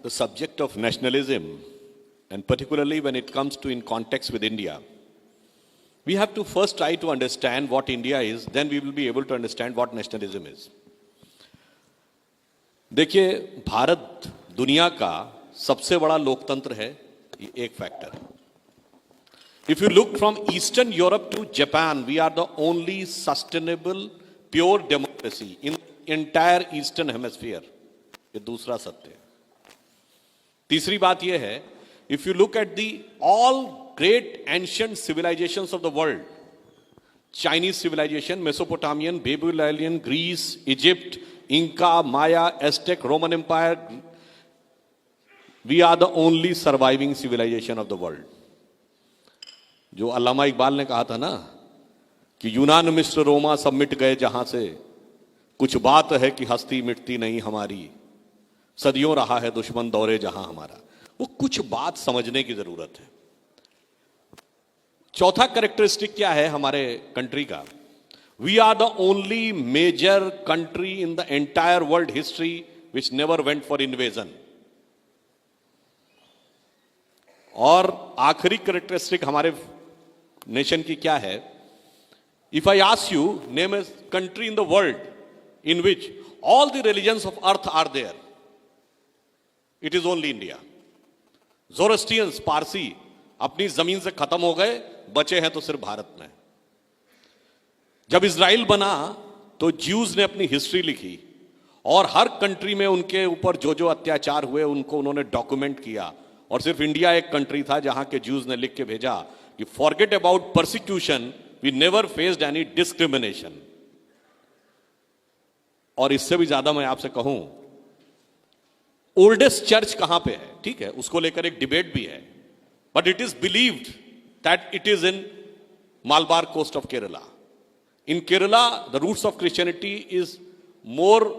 the subject of nationalism, and particularly when it comes to in context with India, we have to first try to understand what India is, then we will be able to understand what nationalism is. देखिए, भारत दुनिया का सबसे बड़ा लोकतंत्र है, ये एक factor है. If you look from Eastern Europe to Japan, we are the only sustainable, pure democracy in the entire Eastern Hemisphere. ये दूसरा सत्य है. तीसरी बात ये है, if you look at the all great ancient civilizations of the world, Chinese civilization, Mesopotamian, Babylonian, Greece, Egypt, Inca, Maya, Aztec, Roman Empire, we are the only surviving civilization of the world. जो अल्लामा इकबाल ने कहा था ना कि यूनान, मिस्र, रोमा सब मिट गए जहां से, कुछ बात है कि हस्ती मिटती नहीं हमारी, सदियों रहा है दुश्मन दौरे जहां हमारा. वो कुछ बात समझने की जरूरत है. चौथा कैरेक्टरिस्टिक क्या है हमारे कंट्री का? We are the only major country in the entire world history which never went for invasion. और आखिरी कैरेक्टरिस्टिक हमारे नेशन की क्या है? If I ask you, name a country in the world in which all the religions of earth are there, it is only India. Zoroastrians, Parsi अपनी जमीन से खत्म हो गए, बचे हैं तो सिर्फ भारत में. जब इजराइल बना तो ज्यूज ने अपनी हिस्ट्री लिखी और हर कंट्री में उनके ऊपर जो जो अत्याचार हुए उनको उन्होंने डॉक्यूमेंट किया. और सिर्फ इंडिया एक कंट्री था जहां के ज्यूज ने लिख के भेजा कि forget about persecution, we never faced any discrimination. और इससे भी ज्यादा मैं आपसे कहूं, ओल्डेस्ट चर्च कहां पे है? ठीक है, उसको लेकर एक डिबेट भी है, but it is believed that it is in Malabar coast of Kerala. In Kerala the roots of Christianity is more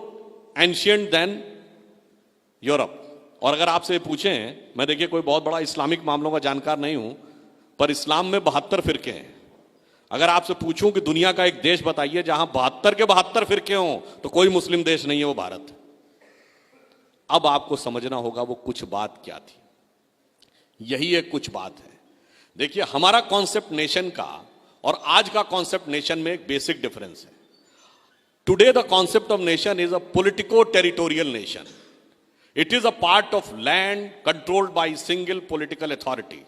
ancient than Europe. और अगर आपसे पूछें, मैं देखिए कोई बहुत बड़ा इस्लामिक मामलों का जानकार नहीं हूं, पर इस्लाम में 72 फिरके हैं. अगर आपसे पूछूं कि दुनिया का एक देश बताइए जहां 72 के 72 फिरके हों, तो कोई मुस्लिम देश नहीं है, वो भारत है. अब आपको समझना होगा वो कुछ बात क्या थी. यही एक कुछ बात है. देखिए, हमारा कॉन्सेप्ट नेशन का और आज का कॉन्सेप्ट नेशन में एक बेसिक डिफरेंस है. Today the concept of nation is a politico territorial nation. It is a part of land controlled by single political authority.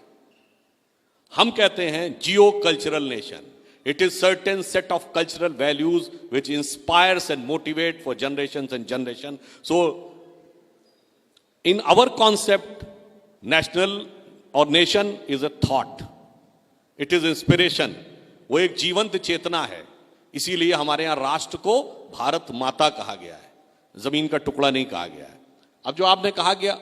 हम कहते हैं geo cultural nation. It is certain set of cultural values which inspires and motivate for generations and generation. So, in our concept, national or nation is a thought. It is inspiration. वो एक जीवंत चेतना है. इसीलिए हमारे यहाँ राष्ट्र को भारत माता कहा गया है, जमीन का टुकड़ा नहीं कहा गया है. अब जो आपने कहा गया,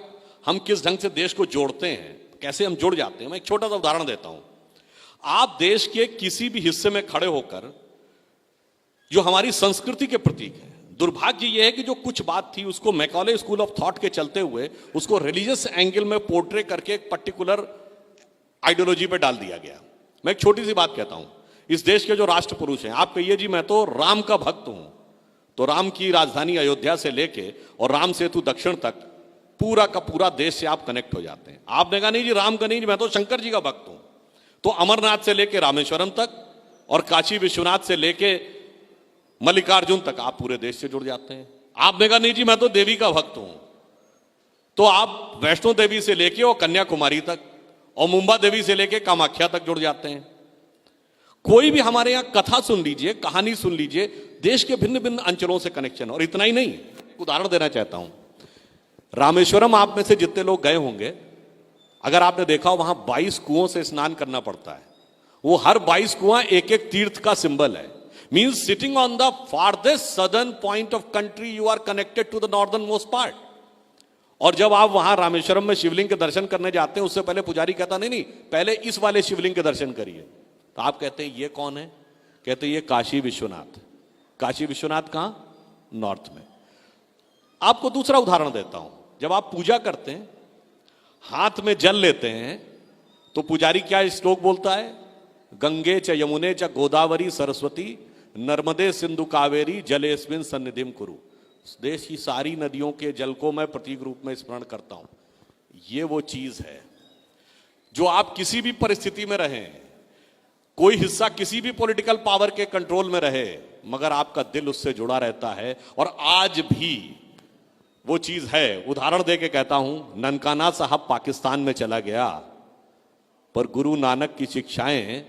हम किस ढंग से देश को जोड़ते हैं, कैसे हम जुड़ जाते हैं, मैं एक छोटा सा उदाहरण देता हूं. आप देश के किसी भी हिस्से में खड़े होकर, जो हमारी संस्कृति के प्रतीक है, दुर्भाग्य यह है कि जो कुछ बात थी उसको मैकॉले स्कूल ऑफ थॉट के चलते हुए उसको रिलीजियस एंगल में पोर्ट्रे करके एक पर्टिकुलर आइडियोलॉजी पे डाल दिया गया. मैं एक छोटी सी बात कहता हूं. इस देश के जो राष्ट्र पुरुष हैं, आप कहिए जी मैं तो राम का भक्त हूं, तो राम की राजधानी अयोध्या से लेके और राम सेतु दक्षिण तक पूरा का पूरा देश से आप कनेक्ट हो जाते हैं. आपने कहा नहीं जी राम का नहीं, मैं तो शंकर जी का भक्त हूं, तो अमरनाथ से लेके रामेश्वरम तक और काशी विश्वनाथ से लेके मल्लिकार्जुन तक आप पूरे देश से जुड़ जाते हैं. आपने कहा नहीं जी मैं तो देवी का भक्त हूं, तो आप वैष्णो देवी से लेके और कन्याकुमारी तक और मुंबा देवी से लेके कामाख्या तक जुड़ जाते हैं. कोई भी हमारे यहां कथा सुन लीजिए, कहानी सुन लीजिए, देश के भिन्न भिन्न अंचलों से कनेक्शन. और इतना ही नहीं, एक उदाहरण देना चाहता हूं. रामेश्वरम आप में से जितने लोग गए होंगे, अगर आपने देखा वहां 22 कुओं से स्नान करना पड़ता है. वो हर 22 कुआं एक एक तीर्थ का सिंबल है. Means sitting on the farthest southern point of country you are connected to the northern most part. और जब आप वहां रामेश्वरम में शिवलिंग के दर्शन करने जाते हैं, उससे पहले पुजारी कहता नहीं, पहले इस वाले शिवलिंग के दर्शन करिए. तो आप कहते हैं ये कौन है? कहते हैं ये काशी विश्वनाथ. काशी विश्वनाथ कहां? नॉर्थ में. आपको दूसरा उदाहरण देता हूं. जब आप पूजा करते हैं, हाथ में जल लेते हैं, तो पुजारी क्या श्लोक बोलता है? गंगे च यमुने च गोदावरी सरस्वती नर्मदे सिंधु कावेरी जलेस्मिन सन्निधिम कुरु. देश की सारी नदियों के जल को मैं प्रतीक रूप में स्मरण करता हूं. ये वो चीज है जो आप किसी भी परिस्थिति में रहें, कोई हिस्सा किसी भी पॉलिटिकल पावर के कंट्रोल में रहे, मगर आपका दिल उससे जुड़ा रहता है। और आज भी वो चीज है। उदाहरण दे के कहता हूं, ननकाना साहब पाकिस्तान में चला गया, पर गुरु नानक की शिक्षाएं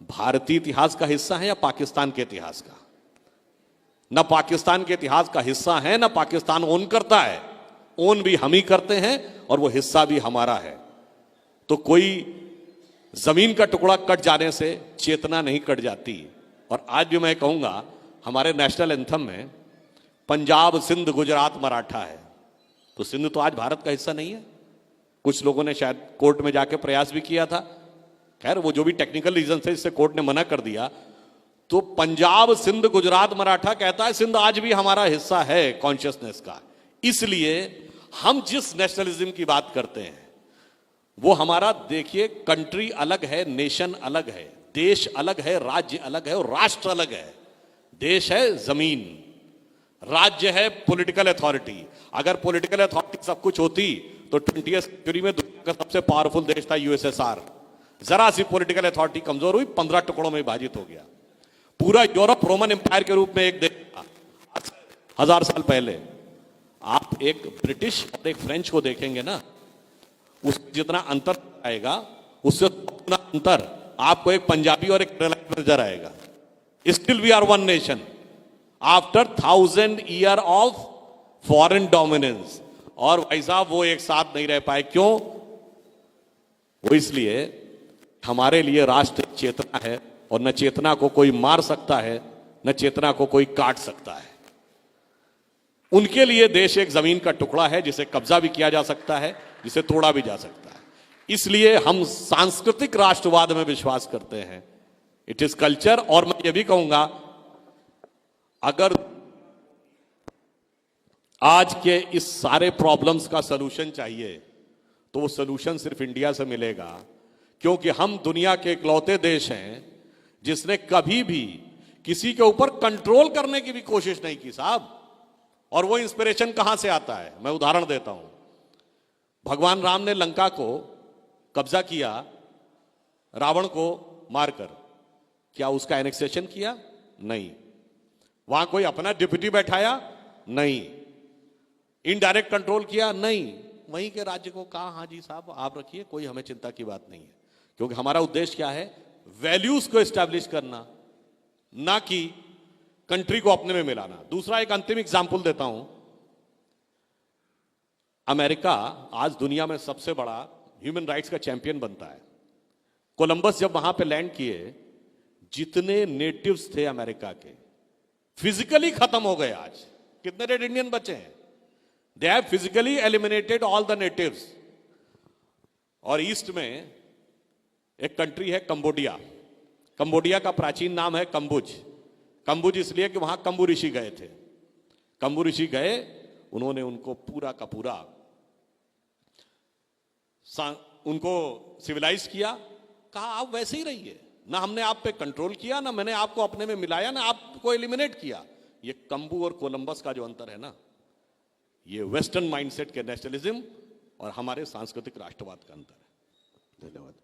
भारतीय इतिहास का हिस्सा है या पाकिस्तान के इतिहास का? न पाकिस्तान के इतिहास का हिस्सा है, न पाकिस्तान ओन करता है। ओन भी हम ही करते हैं और वो हिस्सा भी हमारा है। तो कोई जमीन का टुकड़ा कट जाने से चेतना नहीं कट जाती। और आज भी मैं कहूंगा, हमारे नेशनल एंथम में पंजाब, सिंध, गुजरात, मराठा है, तो सिंध तो आज भारत का हिस्सा नहीं है। कुछ लोगों ने शायद कोर्ट में जाके प्रयास भी किया था, खैर वो जो भी टेक्निकल रीजन से इससे कोर्ट ने मना कर दिया। तो पंजाब, सिंध, गुजरात, मराठा कहता है सिंध आज भी हमारा हिस्सा है कॉन्शियसनेस का। इसलिए हम जिस नेशनलिज्म की बात करते हैं वो हमारा, देखिए, कंट्री अलग है, नेशन अलग है, देश अलग है, राज्य अलग है और राष्ट्र अलग है। देश है जमीन, राज्य है पॉलिटिकल अथॉरिटी। अगर पॉलिटिकल अथॉरिटी सब कुछ होती तो 20वीं सेंचुरी में दुनिया का सबसे पावरफुल देश था यूएसएसआर। जरा सी पॉलिटिकल अथॉरिटी कमजोर हुई, 15 टुकड़ों में विभाजित हो गया। पूरा यूरोप रोमन एम्पायर के रूप में एक देश था 1000 साल पहले। आप एक ब्रिटिश और एक फ्रेंच को देखेंगे ना, उस जितना अंतर आएगा उससे उतना अंतर आपको एक पंजाबी और एक केरला नजर आएगा। Still we are one nation after 1000 year of foreign dominance. और भाई साहब वो एक साथ नहीं रह पाए, क्यों? वो इसलिए हमारे लिए राष्ट्र चेतना है और न चेतना को कोई मार सकता है, न चेतना को कोई काट सकता है। उनके लिए देश एक जमीन का टुकड़ा है जिसे कब्जा भी किया जा सकता है, जिसे तोड़ा भी जा सकता है। इसलिए हम सांस्कृतिक राष्ट्रवाद में विश्वास करते हैं। It is culture. और मैं ये भी कहूंगा, अगर आज के इस सारे प्रॉब्लम्स का सलूशन चाहिए तो वो सलूशन सिर्फ इंडिया से मिलेगा, क्योंकि हम दुनिया के इकलौते देश हैं जिसने कभी भी किसी के ऊपर कंट्रोल करने की भी कोशिश नहीं की साहब। और वो इंस्पिरेशन कहां से आता है? मैं उदाहरण देता हूं। भगवान राम ने लंका को कब्जा किया रावण को मारकर, क्या उसका एनेक्सेशन किया? नहीं। वहां कोई अपना डिप्यूटी बैठाया? नहीं। इनडायरेक्ट कंट्रोल किया? नहीं। वहीं के राज्य को कहा हाँ जी साहब आप रखिए, कोई हमें चिंता की बात नहीं है। क्योंकि हमारा उद्देश्य क्या है? वैल्यूज को एस्टैब्लिश करना, ना कि कंट्री को अपने में मिलाना। दूसरा एक अंतिम एग्जाम्पल देता हूं। अमेरिका आज दुनिया में सबसे बड़ा ह्यूमन राइट्स का चैंपियन बनता है। कोलंबस जब वहां पे लैंड किए, जितने नेटिव्स थे अमेरिका के फिजिकली खत्म हो गए। आज कितने रेड इंडियन बचे हैं? They have physically eliminated all the natives. और ईस्ट में एक कंट्री है कंबोडिया। कंबोडिया का प्राचीन नाम है कंबुज। कंबुज इसलिए कि वहां कंबु ऋषि गए थे। कंबु ऋषि गए, उन्होंने उनको पूरा का पूरा उनको सिविलाइज किया। कहा आप वैसे ही रहिए, ना हमने आप पे कंट्रोल किया, ना मैंने आपको अपने में मिलाया, ना आपको एलिमिनेट किया। ये कंबु और कोलंबस का जो अंतर है ना, ये वेस्टर्न माइंडसेट के नेशनलिज्म और हमारे सांस्कृतिक राष्ट्रवाद का अंतर है। धन्यवाद।